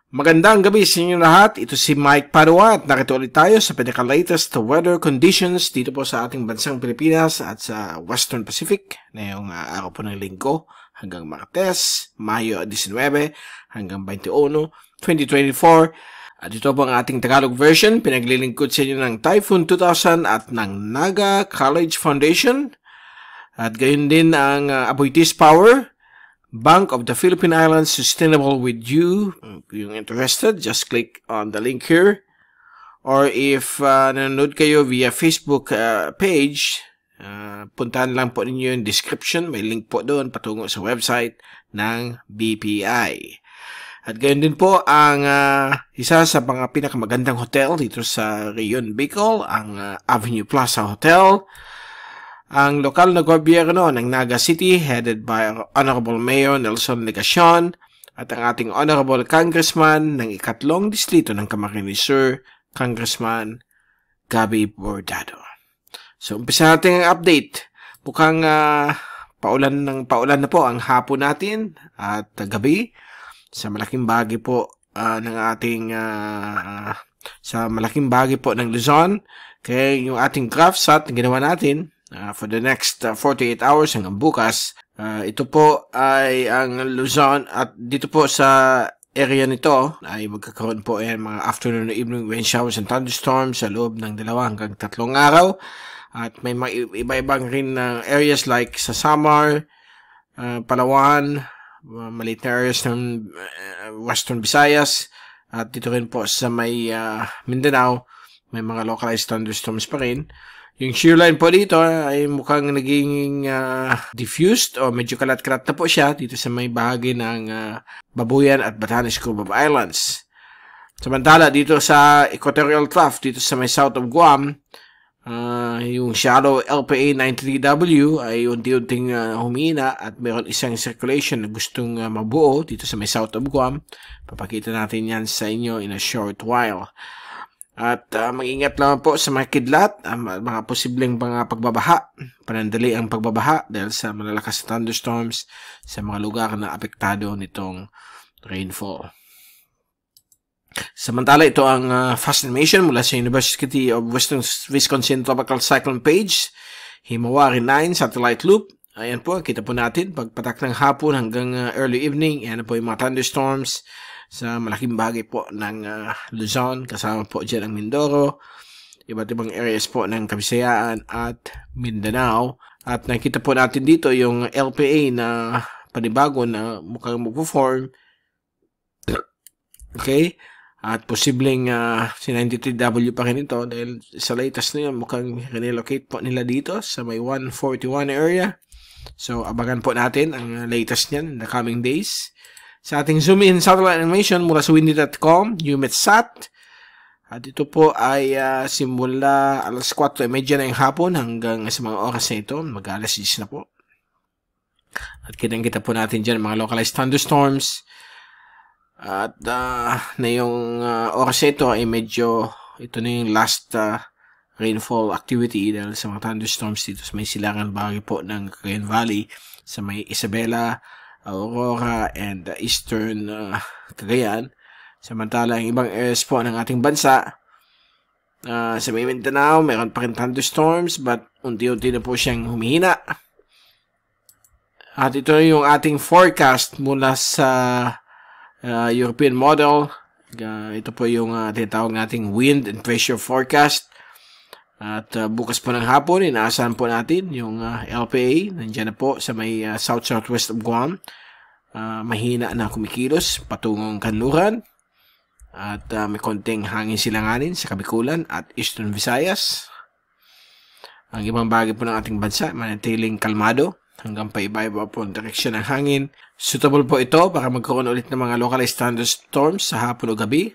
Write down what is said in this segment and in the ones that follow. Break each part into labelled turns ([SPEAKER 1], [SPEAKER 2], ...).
[SPEAKER 1] Magandang gabi sa inyo lahat. Ito si Mike Padua at nakita ulit tayo sa pinaka-latest weather conditions dito po sa ating bansang Pilipinas at sa Western Pacific ngayong araw po ng Linggo hanggang Martes, Mayo 19 hanggang 21, 2024. At ito po ang ating Tagalog version. Pinaglilingkod sa inyo ng Typhoon 2000 at ng Naga College Foundation. At gayon din ang Aboitiz Power, Bank of the Philippine Islands, Sustainable with You. Kung you're interested, just click on the link here. Or if nanonood kayo via Facebook page, puntahan lang po ninyo yung description. May link po doon patungo sa website ng BPI. At gayon din po ang isa sa mga pinakamagandang hotel dito sa Rion, Bicol, ang Avenue Plaza Hotel. Ang lokal na gobyerno ng Naga City, headed by Honorable Mayor Nelson Legacion, at ang ating Honorable Congressman ng ikatlong distrito ng Camarines Sur, Congressman Gabby Bordado. So, umpisa natin ang update. Mukhang paulan na po ang hapon natin at gabi sa malaking bahagi po ng ating sa malaking bahagi po ng Luzon. Kaya yung ating graph SAT na ginawa natin for the next 48 hours hanggang bukas, ito po ay ang Luzon at dito po sa area nito ay magkakaroon po mga afternoon and evening rain showers and thunderstorms sa loob ng 2 hanggang 3 araw. At may mga iba-ibang rin areas like sa Samar, Palawan, maliit na areas ng Western Visayas, at dito rin po sa may Mindanao, may mga localized thunderstorms pa rin. Yung shear line po dito ay mukhang naging diffused o medyo kalat-kalat na po siya dito sa may bahagi ng Babuyan at Batanes Group of Islands. Samantala dito sa Equatorial Trough, dito sa may south of Guam, yung shallow LPA 93W ay unti-unting humina at mayroon isang circulation na gustong mabuo dito sa may south of Guam. Papakita natin yan sa inyo in a short while. At mag-ingat lang po sa mga kidlat, mga posibleng mga pagbabaha. Panandali ang pagbabaha dahil sa malalakas na thunderstorms sa mga lugar na apektado nitong rainfall. Samantala, ito ang fast animation mula sa University of Western Wisconsin Tropical Cyclone Page, Himawari 9 Satellite Loop. Ayan po, kita po natin, pagpatak ng hapon hanggang early evening, ayan po yung mga thunderstorms sa malaking bahagi po ng Luzon, kasama po dyan ang Mindoro, iba't ibang areas po ng Kabisayaan at Mindanao. At nakita po natin dito yung LPA na panibago na mukhang mag-form. Okay? At posibleng si 93W pa rin ito dahil sa latest na yun, mukhang relocate po nila dito sa may 141 area. So, abangan po natin ang latest niyan in the coming days. Sa ating zoom in satellite animation mula sa windy.com, UMETSAT. At ito po ay simula alas 4:30 na yung hapon hanggang sa mga oras na ito. Mag-alas 10 na po. At kitang-kita po natin dyan mga localized thunderstorms. At na yung oras na ito ay medyo, ito na yung last rainfall activity dahil sa mga thunderstorms dito sa may silangan bahagi po ng Cagayan Valley, sa may Isabela, Aurora, and Eastern Cagayan. Samantala, ang ibang areas po ng ating bansa, sa may Mindanao, mayroon pa rin thunderstorms, but unti-unti na po siyang humihina. At ito yung ating forecast mula sa European model. Ito po yung tinatawag nating wind and pressure forecast. At bukas po ng hapon, inaasahan po natin yung LPA. Nandiyan na po sa may south-southwest of Guam. Mahina na kumikilos patungong kanluran. At may konting hangin silanganin sa Kabikulan at Eastern Visayas. Ang ibang bagay po ng ating bansa, manatiling kalmado hanggang pa iba-iba po ang direksyon ng hangin. Suitable po ito para magkaroon ulit ng mga localized thunderstorms sa hapon o gabi.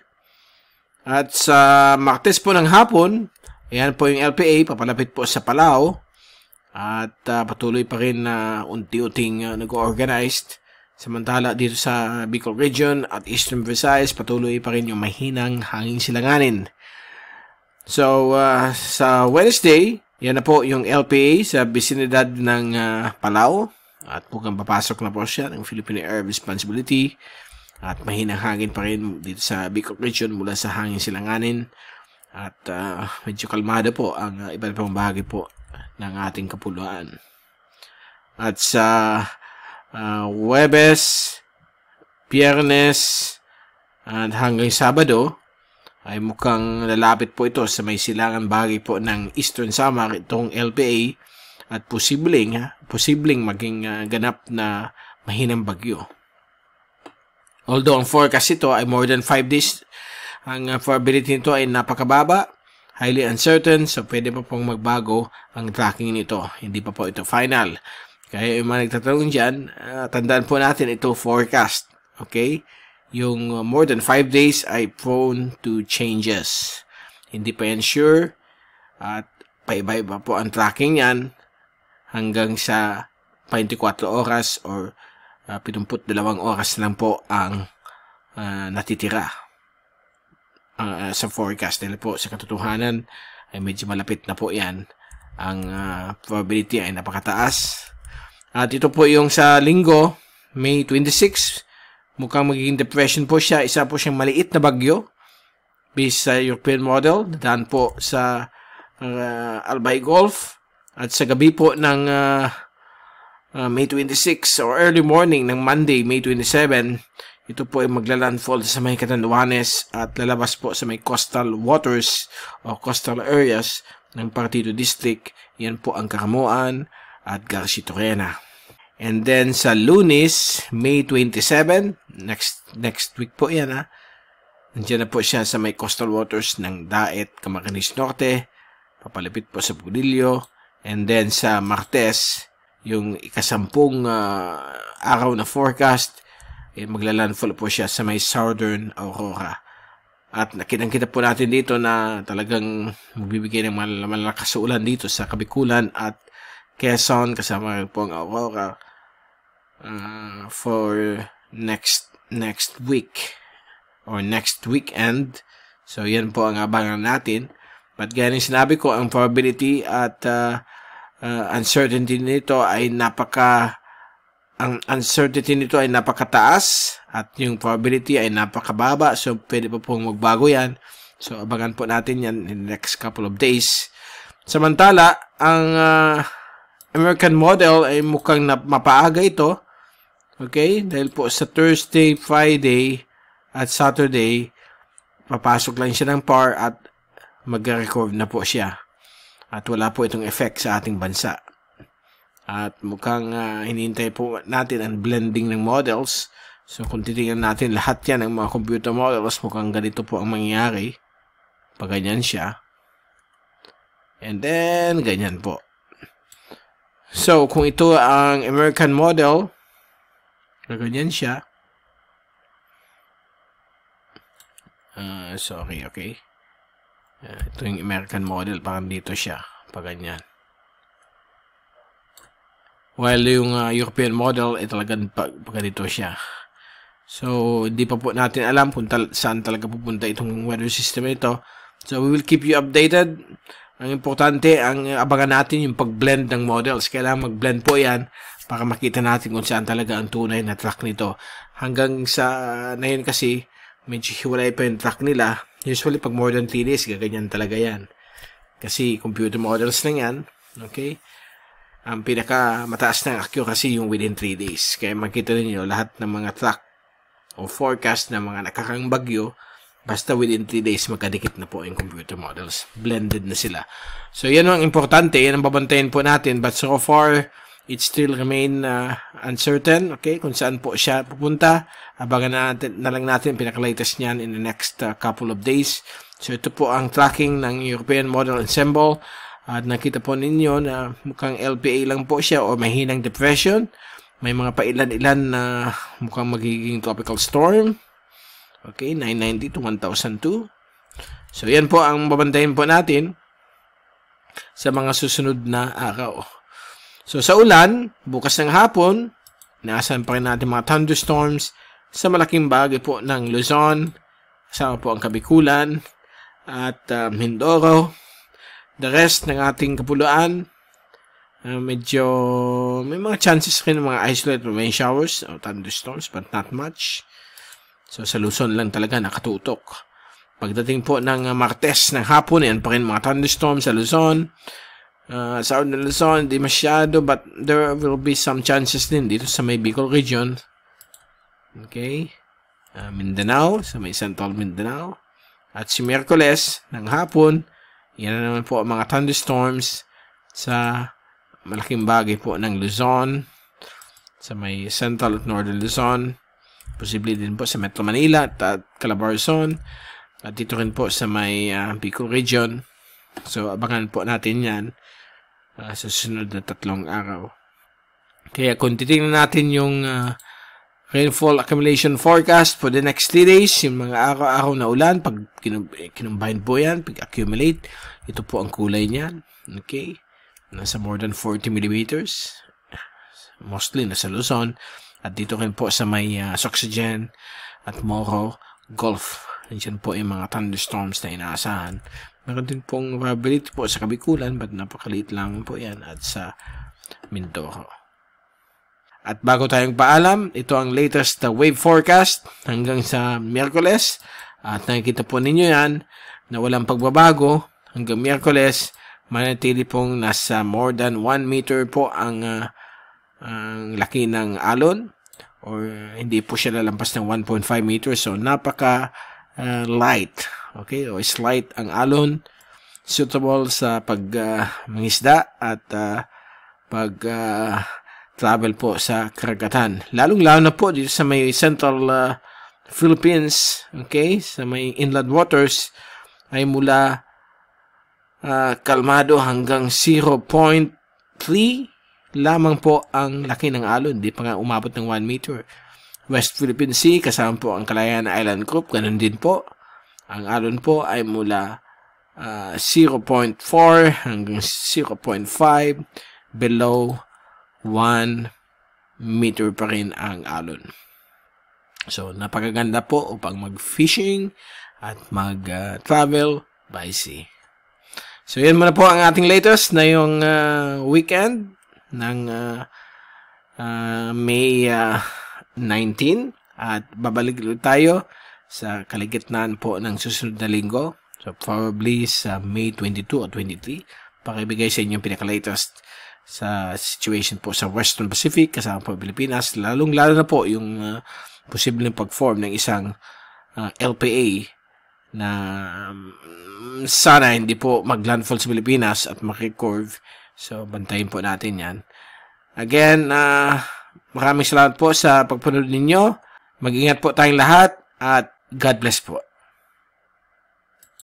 [SPEAKER 1] At sa Martes po ng hapon, ayan po yung LPA, papalapit po sa Palau. At patuloy pa rin na unti-unting nag-organized. Samantala dito sa Bicol Region at Eastern Visayas, patuloy pa rin yung mahinang hangin silanganin. So, sa Wednesday, yan na po yung LPA sa bisinidad ng Palau. At mukhang papasok na po siya ng Philippine Air Responsibility. At mahinang hangin pa rin dito sa Bicol region mula sa hangin silanganin. At medyo kalmado po ang iba't ibang bahagi po ng ating kapuluan. At sa Huwebes, Biyernes, at hanggang Sabado, ay mukhang lalapit po ito sa may silangan bahagi po ng Eastern Samar, itong LPA, at posibleng maging ganap na mahinang bagyo. Although ang forecast ito ay more than 5 days, ang probability nito ay napakababa, highly uncertain, so pwede pa pong magbago ang tracking nito. Hindi pa po ito final. Kaya yung mga nagtatanong dyan, tandaan po natin ito forecast. Okay? Yung more than 5 days ay prone to changes. Hindi pa yan sure, at paiba-iba po ang tracking yan hanggang sa 24 oras or 72 oras lang po ang natitira sa forecast nila po. Sa katotohanan ay medyo malapit na po yan. Ang probability ay napakataas. At ito po yung sa linggo, May 26, mukhang magiging depression po siya. Isa po siyang maliit na bagyo based sa European model. Dadaan po sa Albay Gulf. At sa gabi po ng May 26 or early morning ng Monday, May 27, ito po ay maglalandfall sa may Catanduanes at lalabas po sa may coastal waters o coastal areas ng Partido District. Yan po ang Caramuan at Garcitorena. And then sa Lunes, May 27, next week po yan ha. Nandiyan na po siya sa may coastal waters ng Daet, Camarines Norte, papalapit po sa Pudillo. And then sa Martes, yung ikasampung araw na forecast, maglalandfall po siya sa may Southern Aurora. At nakita po natin dito na talagang magbibigay ng malalakas na ulan dito sa Kabikulan at Quezon, kasama po ang Aurora for next week or next weekend. So yan po ang abangan natin. But gaya ng sinabi ko, ang probability at uncertainty nito ay napakataas at yung probability ay napakababa. So pwede pa pong magbago yan. So abangan po natin yan in the next couple of days. Samantala, ang American model ay mukhang mapaaga ito. Okay? Dahil po sa Thursday, Friday, at Saturday, papasok lang siya ng PAR at mag-record na po siya. At wala po itong effect sa ating bansa. At mukhang hinihintay po natin ang blending ng models. So kung titingnan natin lahat yan ng mga computer models, mukhang ganito po ang mangyayari. Pag ganyan siya. And then, ganyan po. So, kung ito ang American model, ganyan siya. Okay. Ito yung American model, parang dito siya. Pag ganyan. While yung European model, talagang pag ganito siya. So, hindi pa po natin alam kung saan talaga pupunta itong weather system ito. So, we will keep you updated. Ang importante, ang abangan natin yung pag-blend ng models. Kailangan mag-blend po yan para makita natin kung saan talaga ang tunay na track nito. Hanggang sa ngayon kasi, medyo hiwalay pa yung track nila. Usually, pag more than 3 days, gaganyan talaga yan. Kasi computer models lang yan. Okay? Ang pinaka mataas na accuracy yung within 3 days. Kaya makita niyo lahat ng mga track o forecast ng mga nakakang bagyo, basta within 3 days magkadikit na po yung computer models. Blended na sila. So, yan ang importante. Yan ang babantayan po natin. But so far, it still remain uncertain. Okay? Kung saan po siya pupunta. Abangan na lang natin pinaka-latest niyan in the next couple of days. So, ito po ang tracking ng European Model Ensemble. At nakita po ninyo na mukhang LPA lang po siya o mahinang depression. May mga pailan-ilan na mukhang magiging tropical storm. Okay, 990 to 1002. So, yan po ang babantayin po natin sa mga susunod na araw. So, sa ulan, bukas ng hapon, naasahan pa rin natin mga thunderstorms sa malaking bahagi po ng Luzon, kasama po ang Kabikulan at Mindoro. The rest ng ating kapuluan, medyo may mga chances rin ng mga isolated rain showers o thunderstorms but not much. So, sa Luzon lang talaga nakatutok. Pagdating po ng Martes ng hapon, yan pa rin mga thunderstorms sa Luzon. Southern Luzon, di masyado, but there will be some chances din dito sa may Bicol region. Okay. Mindanao, sa may Central Mindanao. At si Miyerkules ng hapon, yan na naman po ang mga thunderstorms sa malaking bagay po ng Luzon, sa may Central at Northern Luzon. Posible din po sa Metro Manila at Calabarzon. At dito rin po sa may Bicol region. So, abangan po natin yan sa susunod na 3 araw. Kaya kung titingnan natin yung rainfall accumulation forecast for the next 3 days, yung mga araw-araw na ulan, pag kinumbine po yan, pag-accumulate, ito po ang kulay niyan. Okay? Nasa more than 40 millimeters. Mostly nasa Luzon. At dito rin po sa may Soxygen at Moro Gulf. Diyan po yung mga thunderstorms na inaasahan. Meron din pong probability po sa Kabikulan, but napakaliit lang po yan, at sa Mindoro. At bago tayong paalam, ito ang latest wave forecast hanggang sa Miyerkules. At nakikita po ninyo yan na walang pagbabago hanggang Miyerkules. Manatili pong nasa more than 1 meter po ang laki ng alon, or hindi po siya lalampas ng 1.5 meters. So napaka light, okay, o slight ang alon, suitable sa mangisda at pag travel po sa karagatan, lalong-lalo na po dito sa may Central Philippines, okay, sa may inland waters, ay mula kalmado hanggang 0.3 lamang po ang laki ng alon, di pa nga umabot ng 1 meter. West Philippine Sea, kasama po ang Calayan Island Group, ganun din po. Ang alon po ay mula 0.4 hanggang 0.5, below 1 meter pa rin ang alon. So, napakaganda po upang mag-fishing at mag-travel by sea. So, yan muna po ang ating latest na yung weekend ng May 19, at babalik ulit tayo sa kaligitnaan po ng susunod na linggo. So probably sa May 22 o 23, pakibigay sa inyong pinaka-latest sa situation po sa Western Pacific kasama po Pilipinas, lalong-lalo na po yung posibleng pag-form ng isang LPA na sana hindi po mag-landfall sa Pilipinas at maki-curve. So bantayin po natin yan. Again, maraming salamat po sa pagpunod ninyo. Mag-ingat po tayong lahat at God bless po.